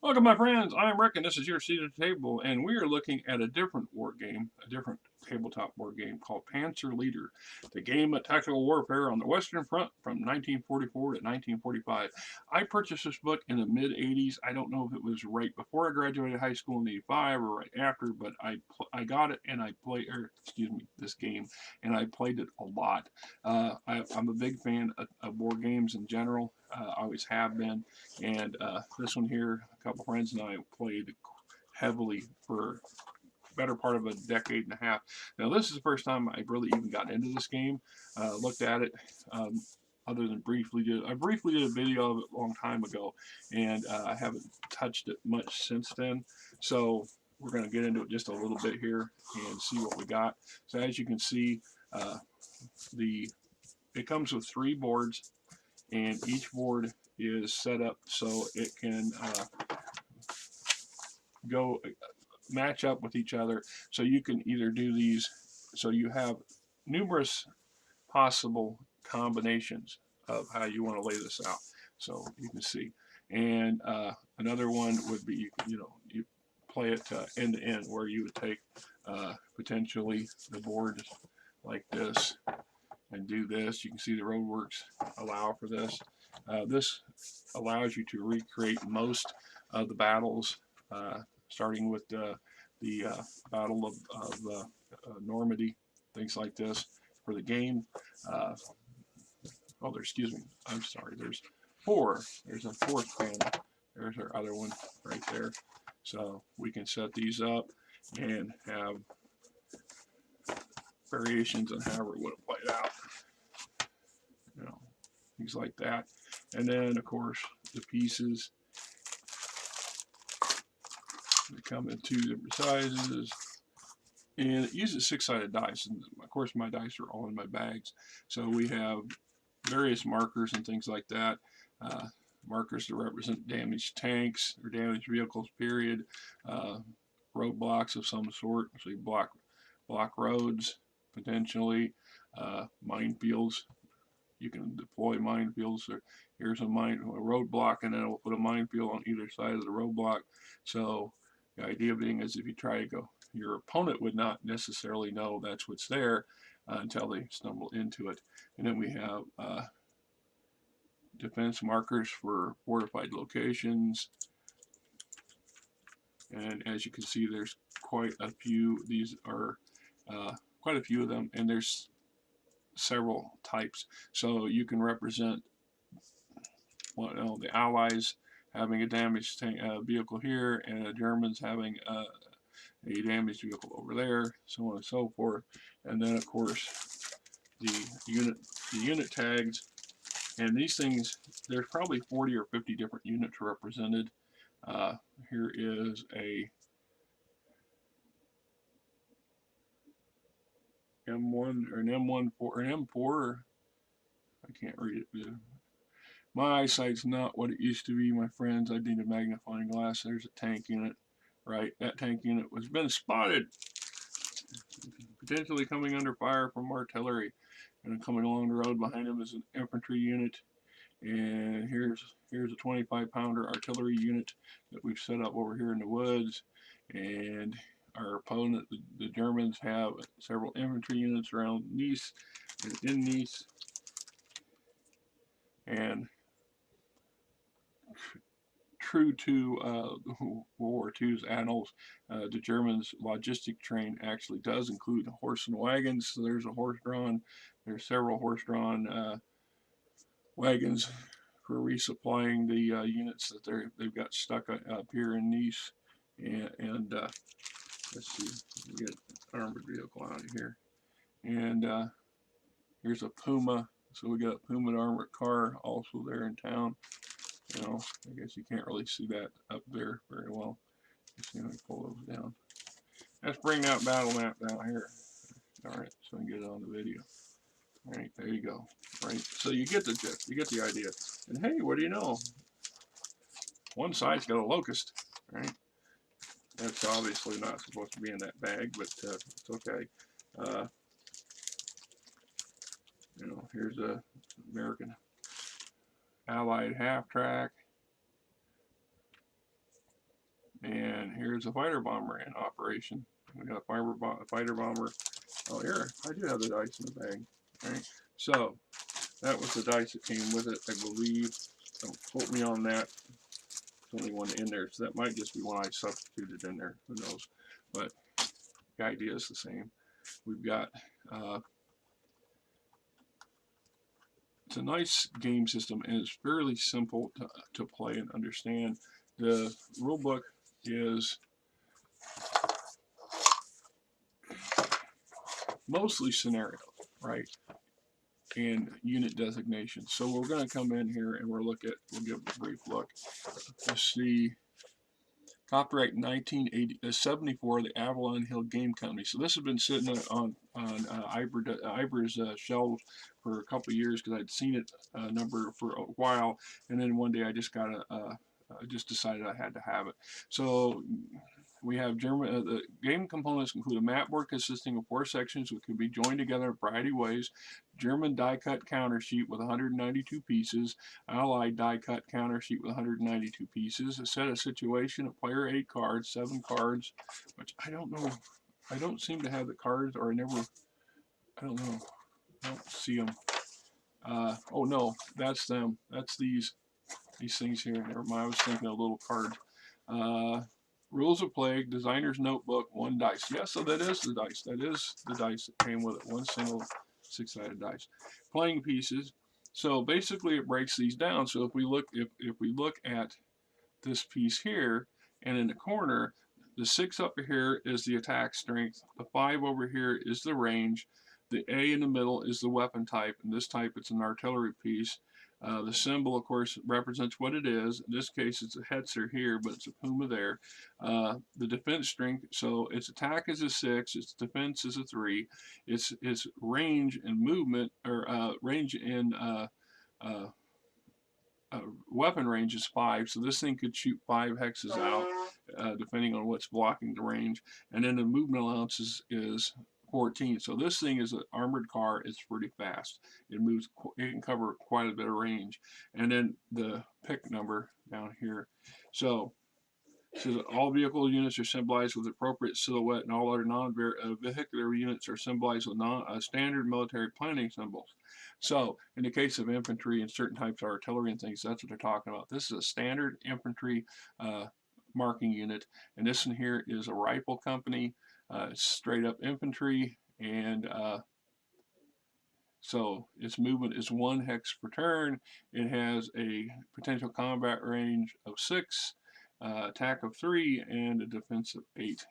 Welcome, my friends. I'm Rick, and this is your seat at the table, and we are looking at a different war game, a different tabletop war game called Panzer Leader, the game of tactical warfare on the Western Front from 1944 to 1945. I purchased this book in the mid 80s. I don't know if it was right before I graduated high school in 85 or right after, but I got it and I played, this game, and I played it a lot. I'm a big fan of war games in general. I always have been. And this one here, a couple friends and I played heavily for better part of a decade and a half. Now, this is the first time I really even got into this game. Looked at it, other than I briefly did a video of it a long time ago, and I haven't touched it much since then. So we're going to get into it just a little bit here and see what we got. So as you can see, uh, it comes with 3 boards, and each board is set up so it can go match up with each other. So you can either do these, so you have numerous possible combinations of how you want to lay this out. So you can see. And another one would be, you play it end to end, where you would take potentially the board like this and do this. You can see the roadworks allow for this. This allows you to recreate most of the battles, starting with the Battle of Normandy, things like this for the game. Uh, excuse me, I'm sorry, there's 4. There's a 4th panel. There's our other one right there. So we can set these up and have variations on however we want to play it out. Things like that. And then, of course, the pieces, they come in 2 different sizes, and it uses 6-sided dice. And of course, my dice are all in my bags. So we have various markers and things like that. Markers to represent damaged tanks or damaged vehicles, period. Roadblocks of some sort, so you block roads potentially. Minefields. You can deploy minefields. So here's a roadblock, and then it will put a minefield on either side of the roadblock. So the idea being is if you try to go, your opponent would not necessarily know that's what's there until they stumble into it. And then we have defense markers for fortified locations. And as you can see, there's quite a few. These are quite a few of them, and there's several types. So you can represent the Allies having a damaged vehicle here, and the Germans having a damaged vehicle over there, so on and so forth. And then, of course, the unit tags. And these things, there's probably 40 or 50 different units represented. Here is a M1 or an M14 or an M4. I can't read it. My eyesight's not what it used to be, my friends. I need a magnifying glass. There's a tank unit, right? That tank unit has been spotted, potentially coming under fire from artillery. And coming along the road behind him is an infantry unit. And here's a 25-pounder artillery unit that we've set up over here in the woods. And our opponent, the Germans, have several infantry units around Nice and in Nice. And true to World War II's annals, the Germans' logistic train actually does include horse and wagons. So there's several horse-drawn wagons for resupplying the units that they've got stuck up here in Nice. And let's see, we get an armored vehicle out of here. And here's a Puma. So we got a Puma armored car also there in town. I guess you can't really see that up there very well. Let's see, let me pull those down. Let's bring that battle map down here. All right, so I can get it on the video. All right, there you go. All right, so you get the gist, you get the idea. And hey, what do you know? One side's got a locust. All right, that's obviously not supposed to be in that bag, but it's okay. Here's a American Allied half track. here's a fighter bomber in operation. We got a fighter bomber. Oh, here, I do have the dice in the bag. All right, so that was the dice that came with it, I believe. Don't quote me on that. There's only one in there, so that might just be one I substituted in there. Who knows? But the idea is the same. We've got it's a nice game system, and it's fairly simple to play and understand. The rule book is mostly scenario, right? And unit designation. So we're going to come in here and we'll give a brief look. Let's see. Copyright 1974, the Avalon Hill Game Company. So this has been sitting on Iber's shelves for a couple of years because I'd seen it number for a while, and then one day I just got I just decided I had to have it. So we have German. The game components include a map board consisting of 4 sections which can be joined together in a variety of ways. German die-cut counter sheet with 192 pieces. Allied die-cut counter sheet with 192 pieces. A set of situation, a player 8 cards, 7 cards, which I don't know. I don't seem to have the cards, or I don't know. I don't see them. Oh no, that's them. That's these things here. Never mind. I was thinking of little cards. Rules of play, designer's notebook, 1 dice. Yeah, so that is the dice. That is the dice that came with it. 1 single 6-sided dice. Playing pieces. So basically, it breaks these down. So if we look at this piece here, and in the corner, the 6 up here is the attack strength. The 5 over here is the range. The A in the middle is the weapon type. In this type, it's an artillery piece. The symbol, of course, represents what it is. In this case, it's a Hetzer here, but it's a Puma there. The defense strength, so its attack is a 6, its defense is a 3, its range and movement, or range and weapon range is 5, so this thing could shoot 5 hexes out, depending on what's blocking the range. And then the movement allowance is 14. So this thing is an armored car. It's pretty fast. It moves. It can cover quite a bit of range. And then the pick number down here. So all vehicle units are symbolized with appropriate silhouette, and all other non-vehicular units are symbolized with standard military planning symbols. So in the case of infantry and certain types of artillery and things, that's what they're talking about. This is a standard infantry marking unit, and this one here is a rifle company. Straight up infantry, and so its movement is 1 hex per turn. It has a potential combat range of 6, attack of 3, and a defense of 8.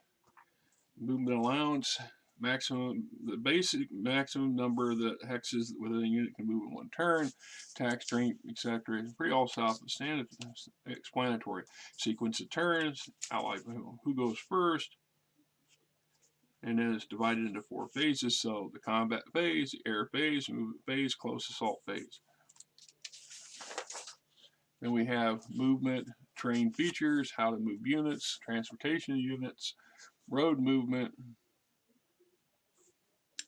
Movement allowance, the basic maximum number that hexes within a unit can move in 1 turn. Attack strength, etc. It's pretty all self-explanatory. Sequence of turns, allied who goes first. And then it's divided into 4 phases. So the combat phase, the air phase, movement phase, close assault phase. Then we have movement, terrain features, how to move units, transportation units, road movement,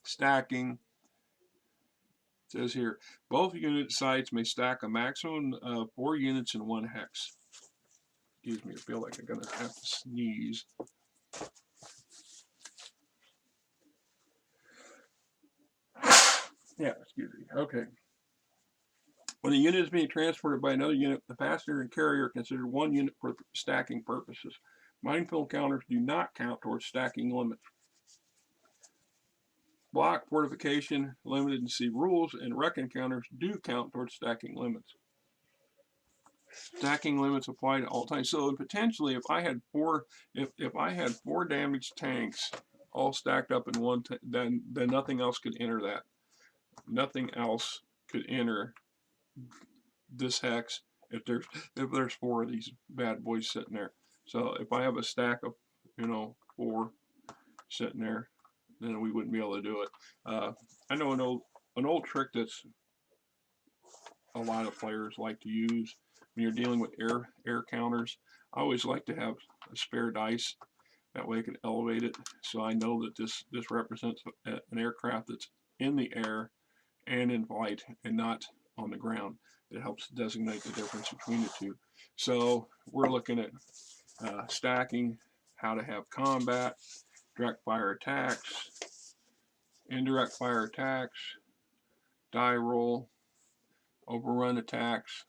stacking. It says here, both unit sites may stack a maximum of 4 units in 1 hex. Excuse me, I feel like I'm going to have to sneeze. Yeah, excuse me. Okay. When a unit is being transported by another unit, the passenger and carrier are considered 1 unit for stacking purposes. Minefield counters do not count towards stacking limits. Block, fortification, limited and C rules, and reckon counters do count towards stacking limits. Stacking limits apply to all times. So potentially, if I had 4 damaged tanks all stacked up in one, then nothing else could enter that. Nothing else could enter this hex if there's 4 of these bad boys sitting there. So if I have a stack of 4 sitting there, then we wouldn't be able to do it. I know an old trick that's a lot of players like to use when you're dealing with air counters. I always like to have a spare dice. That way I can elevate it, so I know that this represents an aircraft that's in the air and in flight and not on the ground. It helps designate the difference between the two. So we're looking at stacking, how to have combat, direct fire attacks, indirect fire attacks, die roll, overrun attacks.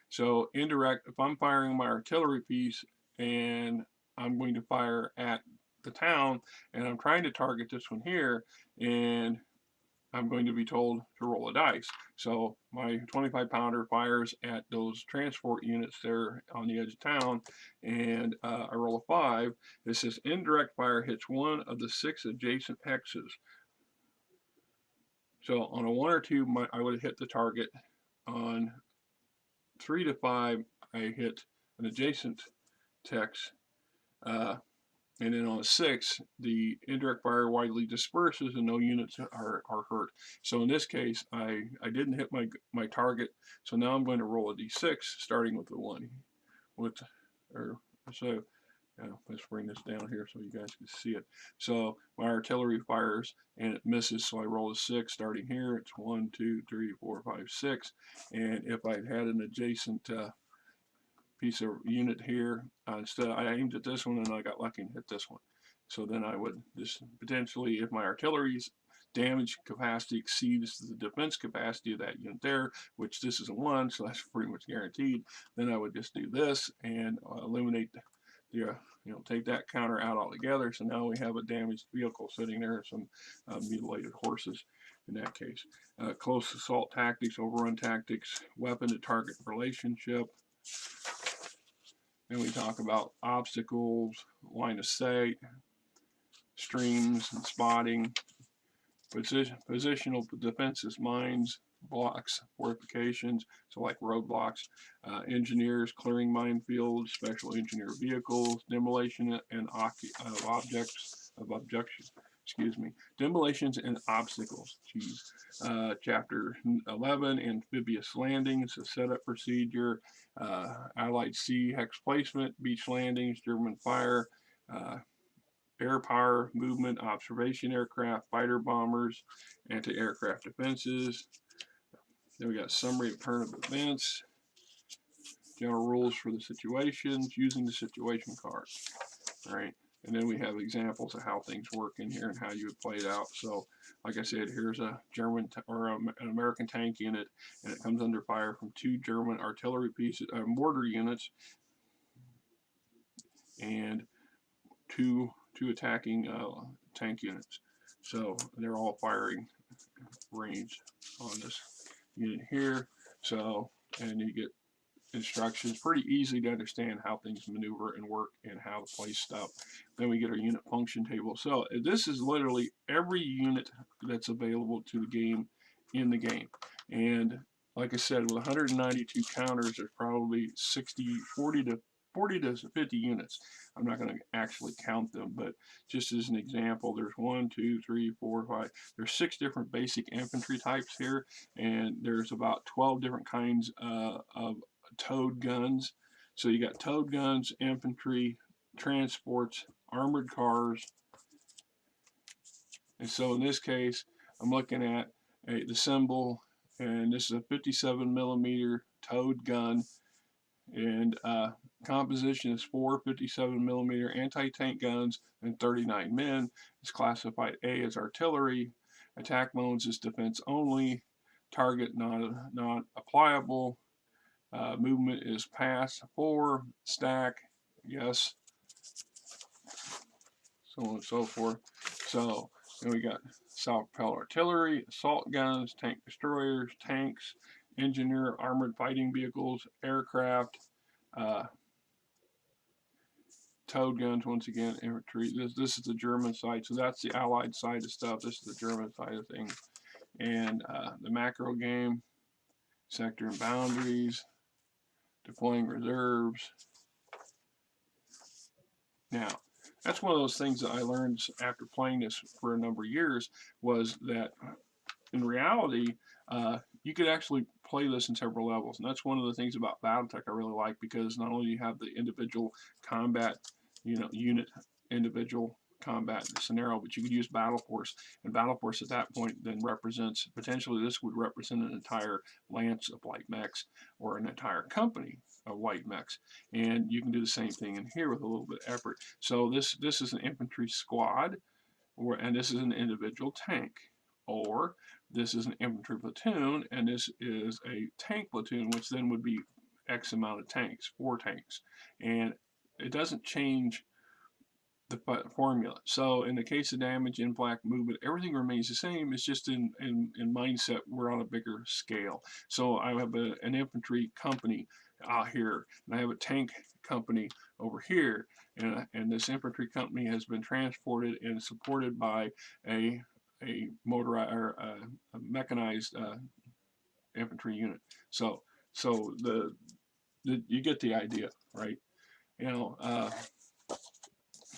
So indirect, if I'm firing my artillery piece and I'm going to fire at the town and I'm trying to target this one here, and I'm going to be told to roll a dice. So my 25 pounder fires at those transport units there on the edge of town, and I roll a 5. It says indirect fire hits one of the 6 adjacent hexes. So on a 1 or 2, I would hit the target. On 3 to 5, I hit an adjacent hex. And then on a 6, the indirect fire widely disperses and no units are hurt. So in this case, I didn't hit my target. So now I'm going to roll a d6, starting with the 1. Let's bring this down here so you guys can see it. So my artillery fires and it misses, so I roll a 6 starting here. It's 1, 2, 3, 4, 5, 6. And if I'd had an adjacent piece of unit here, instead I aimed at this one and I got lucky and hit this one. So then I would just potentially, if my artillery's damage capacity exceeds the defense capacity of that unit there, which this is a 1, so that's pretty much guaranteed, then I would just do this and eliminate take that counter out altogether. So now we have a damaged vehicle sitting there, some mutilated horses in that case. Close assault tactics, overrun tactics, weapon to target relationship. Then we talk about obstacles, line of sight, streams and spotting, positional defenses, mines, blocks, fortifications, so like roadblocks, engineers, clearing minefields, special engineer vehicles, demolition and demolitions and obstacles. Chapter 11, amphibious landings, a setup procedure, Allied sea hex placement, beach landings, German fire, air power, movement, observation aircraft, fighter bombers, anti-aircraft defenses. Then we got summary of turn of events, general rules for the situations, using the situation card. All right. And then we have examples of how things work in here and how you would play it out. So, like I said, here's a German or an American tank unit, and it comes under fire from 2 German artillery pieces, mortar units, and two attacking tank units. So they're all firing range on this unit here. So, and you get instructions, pretty easy to understand how things maneuver and work and how to place stuff. Then we get our unit function table. So this is literally every unit that's available to the game in the game. And like I said, with 192 counters, there's probably 40 to 50 units. I'm not going to actually count them, but just as an example, there's 1, 2, 3, 4, 5. There's 6 different basic infantry types here, and there's about 12 different kinds of towed guns. So you got towed guns, infantry, transports, armored cars. And so in this case, I'm looking at the symbol, and this is a 57 millimeter towed gun, and composition is 4 57 millimeter anti-tank guns and 39 men. It's classified A as artillery. Attack modes is defense only. Target not applicable. Movement is pass, 4, stack, yes, so on and so forth. So then we got self-propelled artillery, assault guns, tank destroyers, tanks, engineer armored fighting vehicles, aircraft, towed guns, once again, infantry. This is the German side, so that's the Allied side of stuff. This is the German side of things. And the macro game, sector and boundaries, deploying reserves. Now, that's one of those things that I learned after playing this for a number of years, was that in reality, you could actually play this in several levels. And that's one of the things about Battletech I really like, because not only do you have the individual combat, unit individual combat scenario, but you could use battle force, and battle force at that point then represents, potentially this would represent an entire lance of light mechs or an entire company of light mechs, and you can do the same thing in here with a little bit of effort. So this is an infantry squad, and this is an individual tank, or this is an infantry platoon, and this is a tank platoon, which then would be X amount of tanks, 4 tanks, and it doesn't change the formula. So in the case of damage, in black movement, everything remains the same. It's just in mindset, we're on a bigger scale. So I have an infantry company out here, and I have a tank company over here, and this infantry company has been transported and supported by a motorized or a mechanized infantry unit. So you get the idea, right? You know.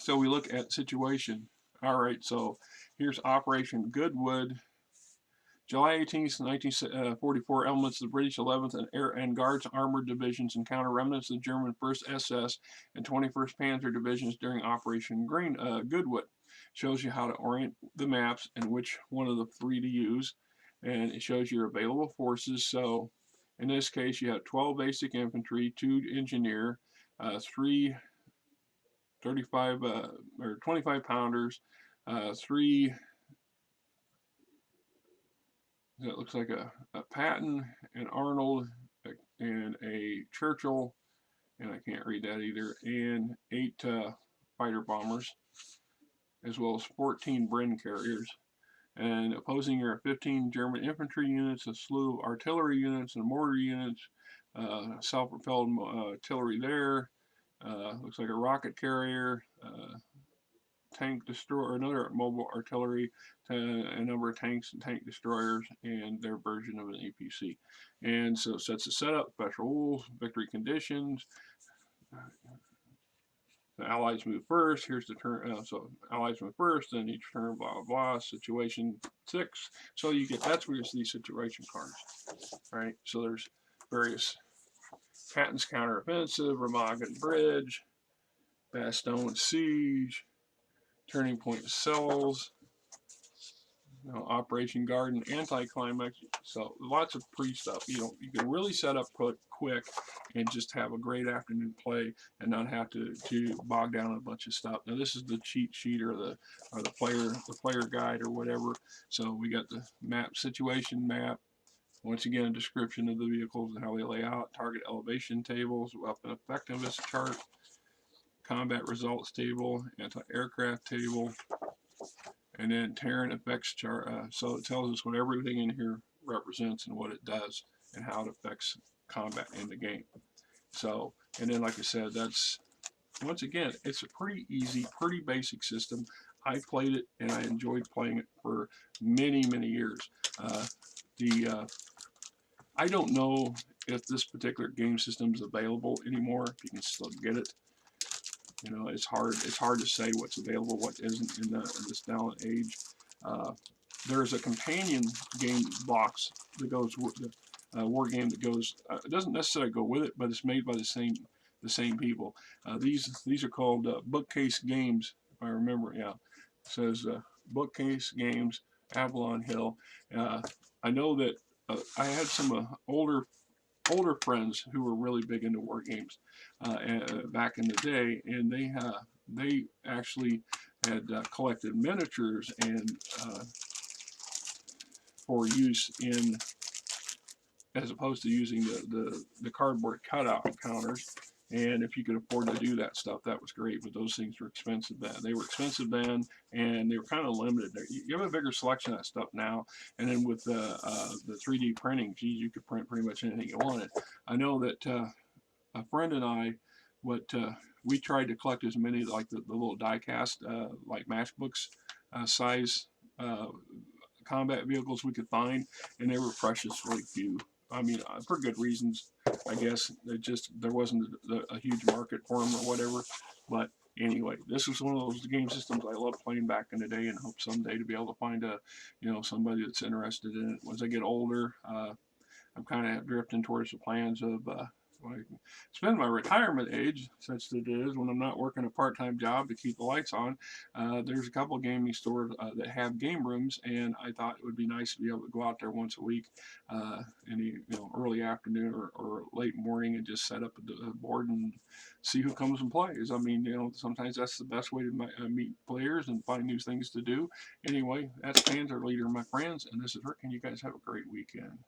So we look at situation. All right, so here's Operation Goodwood. July 18th, 1944, elements of the British 11th and Air and Guards Armored Divisions encounter remnants of the German 1st SS and 21st Panzer Divisions during Operation Goodwood. Shows you how to orient the maps and which one of the 3 to use, and it shows your available forces. So in this case, you have 12 basic infantry, 2 engineer, 3 35 or 25 pounders, 3, that looks like a Patton, an Arnold, and a Churchill, and I can't read that either, and 8 fighter bombers, as well as 14 Bren carriers. And opposing are 15 German infantry units, a slew of artillery units and mortar units, self-propelled artillery there. Looks like a rocket carrier, tank destroyer, another mobile artillery, a number of tanks and tank destroyers, and their version of an APC. And so it sets the setup, special rules, victory conditions. The Allies move first. Here's the turn. So Allies move first, then each turn, blah blah blah. Situation 6. So you get, that's where you see situation cards, right? So there's various Patton's counteroffensive, Remagen Bridge, Bastogne Siege, Turning Point Cells, Operation Garden, Anticlimax. So lots of pre-stuff. You can really set up quick and just have a great afternoon play and not have to bog down a bunch of stuff. Now this is the cheat sheet or the player guide or whatever. So we got the map, situation map. Once again, a description of the vehicles and how they lay out, target elevation tables, weapon effectiveness chart, combat results table, anti-aircraft table, and then Terran effects chart. So it tells us what everything in here represents and what it does and how it affects combat in the game. So, and then like I said, that's, once again, it's a pretty easy, pretty basic system. I played it and I enjoyed playing it for many, many years. I don't know if this particular game system is available anymore, if you can still get it. It's hard to say what's available, what isn't in this now and age. There's a companion game box that goes with the war game that goes. It doesn't necessarily go with it, but it's made by the same people. These are called Bookcase Games, if I remember. Yeah, it says Bookcase Games, Avalon Hill. I know that I had some older friends who were really big into war games back in the day, and they actually had collected miniatures and for use in, as opposed to using the cardboard cutout counters. And if you could afford to do that stuff, that was great. But those things were expensive then. They were expensive then, and they were kind of limited. You have a bigger selection of that stuff now. And then with the 3D printing, geez, you could print pretty much anything you wanted. I know that a friend and I, we tried to collect as many like the little die cast, like matchbooks size combat vehicles we could find, and they were preciously few. I mean, for good reasons, I guess. There wasn't a huge market for them or whatever. But anyway, this is one of those game systems I loved playing back in the day, and hope someday to be able to find somebody that's interested in it. As I get older, I'm kind of drifting towards the plans of when I spend my retirement age, such that it is when I'm not working a part-time job to keep the lights on. There's a couple of gaming stores that have game rooms, and I thought it would be nice to be able to go out there once a week, any early afternoon or late morning, and just set up a board and see who comes and plays. I mean, sometimes that's the best way to meet players and find new things to do. Anyway, that's Panzer Leader, my friends, and this is Rick, and you guys have a great weekend.